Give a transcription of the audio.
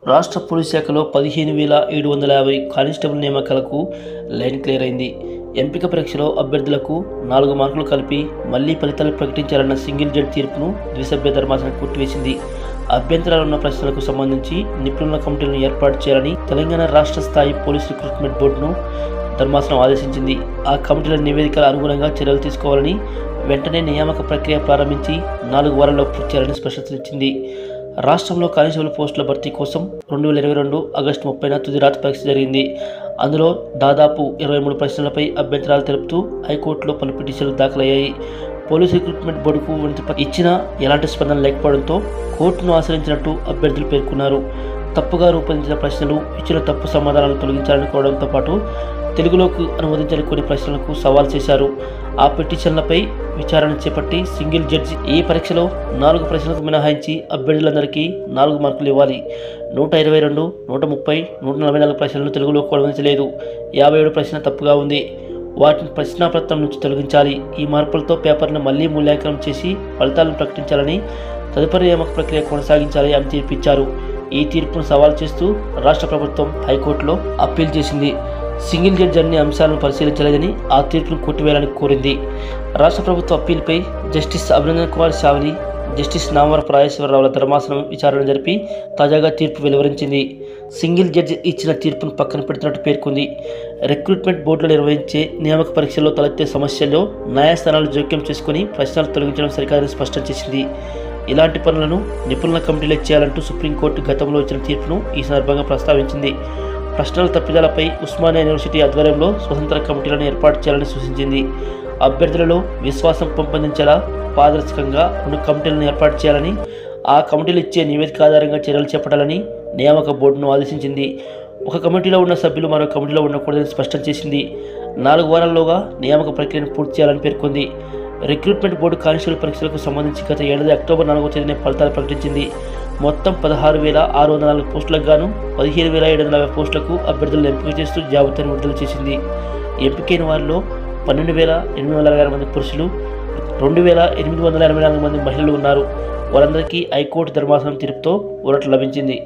రాష్ట్ర పోలీస్ శాఖలో 15,750 కానిస్టేబుల్ నియామకాలకు లైన్ క్లియర్ అయింది. ఎంపిక పరీక్షలో అభ్యర్థులకు 4 మార్కులు కలిపి మళ్లీ ఫలితాలు ప్రకటించాలన్న సింగిల్ జడ్జి తీర్పును ద్విసభ్య ధర్మాసనం కొట్టివేసింది. అభ్యంతరాలున్న ప్రశ్నలకు సంబంధించి నిపుణుల కమిటీలను ఏర్పాటు చేయాలని తెలంగాణ రాష్ట్ర స్థాయి పోలీస్ రిక్రూట్మెంట్ బోర్డును ధర్మాసనం ఆదేశించింది. ఆ కమిటీల నివేదికల అనుగుణంగా చర్యలు తీసుకోవాలని, వెంటనే నియామక ప్రక్రియ ప్రారంభించి 4 వారాల్లో పూర్తి చేయాలని స్పష్టతనిచ్చింది. రాష్ట్రంలో కానిస్టేబుల్ పోస్టుల భర్తీ కోసం 2022 ఆగస్టు 30న తుది రాత పరీక్ష జరిగింది. అందులో దాదాపు 23 ప్రశ్నలపై అభ్యంతరాలు తెలుపుతూ హైకోర్టులో పలు పిటిషన్లు దాఖలయ్యాయి. పోలీసు రిక్రూట్మెంట్ బోర్డుకు ఇచ్చినా ఎలాంటి స్పందన లేకపోవడంతో కోర్టును ఆశ్రయించినట్టు అభ్యర్థులు పేర్కొన్నారు. తప్పుగా రూపొందించిన ప్రశ్నలు, ఇచ్చిన తప్పు సమాధానాలను తొలగించాలని కోరడంతో పాటు తెలుగులోకి అనువదించని కొన్ని ప్రశ్నలకు సవాల్ చేశారు. ఆ పిటిషన్లపై విచారణ చేపట్టి సింగిల్ జడ్జి ఈ పరీక్షలో 4 ప్రశ్నలకు మినహాయించి అభ్యర్థులందరికీ 4 మార్కులు ఇవ్వాలి. 122, 130, 144 ప్రశ్నలను తెలుగులోకి అనువదించలేదు. 57 ప్రశ్న తప్పుగా ఉంది. వాటిని ప్రశ్నాపత్రం నుంచి తొలగించాలి. ఈ మార్పులతో పేపర్ను మళ్లీ మూల్యాంకనం చేసి ఫలితాలను ప్రకటించాలని, తదుపరి నియామక ప్రక్రియ కొనసాగించాలని ఆమె తీర్పిచ్చారు. ఈ తీర్పును సవాల్ చేస్తూ రాష్ట్ర ప్రభుత్వం హైకోర్టులో అప్పీల్ చేసింది. సింగిల్ జడ్జి అన్ని అంశాలను పరిశీలించలేదని ఆ తీర్పును కొట్టివేయాలని కోరింది. రాష్ట్ర ప్రభుత్వ అప్పీల్పై జస్టిస్ అభినందన్ కుమార్ శావలి, జస్టిస్ నామవర ప్రాయేశ్వరరావుల ధర్మాసనం విచారణ జరిపి తాజాగా తీర్పు వెలువరించింది. సింగిల్ జడ్జి ఇచ్చిన తీర్పును పక్కన పెడుతున్నట్టు పేర్కొంది. రిక్రూట్మెంట్ బోర్డులో నిర్వహించే నియామక పరీక్షల్లో తలెత్తే సమస్యల్లో న్యాయస్థానాలు జోక్యం చేసుకుని ప్రశ్నలు తొలగించడం సరికాదని స్పష్టం చేసింది. ఇలాంటి పనులను నిపుణుల కమిటీలే చేయాలంటూ సుప్రీంకోర్టు గతంలో ఇచ్చిన తీర్పును ఈ సందర్భంగా ప్రస్తావించింది. ప్రశ్నల తప్పిదాలపై ఉస్మానియా యూనివర్సిటీ ఆధ్వర్యంలో స్వతంత్ర కమిటీలను ఏర్పాటు చేయాలని సూచించింది. అభ్యర్థులలో విశ్వాసం పెంపొందించేలా పారదర్శకంగా 2 కమిటీలను ఏర్పాటు చేయాలని, ఆ కమిటీలు ఇచ్చే నివేదిక ఆధారంగా చర్యలు చేపట్టాలని నియామక బోర్డును ఆదేశించింది. ఒక కమిటీలో ఉన్న సభ్యులు మరో కమిటీలో ఉండకూడదని స్పష్టం చేసింది. 4 వారాల్లోగా నియామక ప్రక్రియను పూర్తి చేయాలని పేర్కొంది. రిక్రూట్మెంట్ బోర్డు కానిస్టేబుల్ పరీక్షలకు సంబంధించి గత ఏడాది అక్టోబర్ 4వ తేదీన ఫలితాలు ప్రకటించింది. మొత్తం 16,604 పోస్టులకు గాను 15,750 పోస్టులకు అభ్యర్థులను ఎంపిక చేస్తూ జాబితాను విడుదల చేసింది. ఎంపికైన వారిలో 12,826 మంది పురుషులు, 2,884 మంది మహిళలు ఉన్నారు. వారందరికీ హైకోర్టు ధర్మాసనం తీర్పుతో ఊరట లభించింది.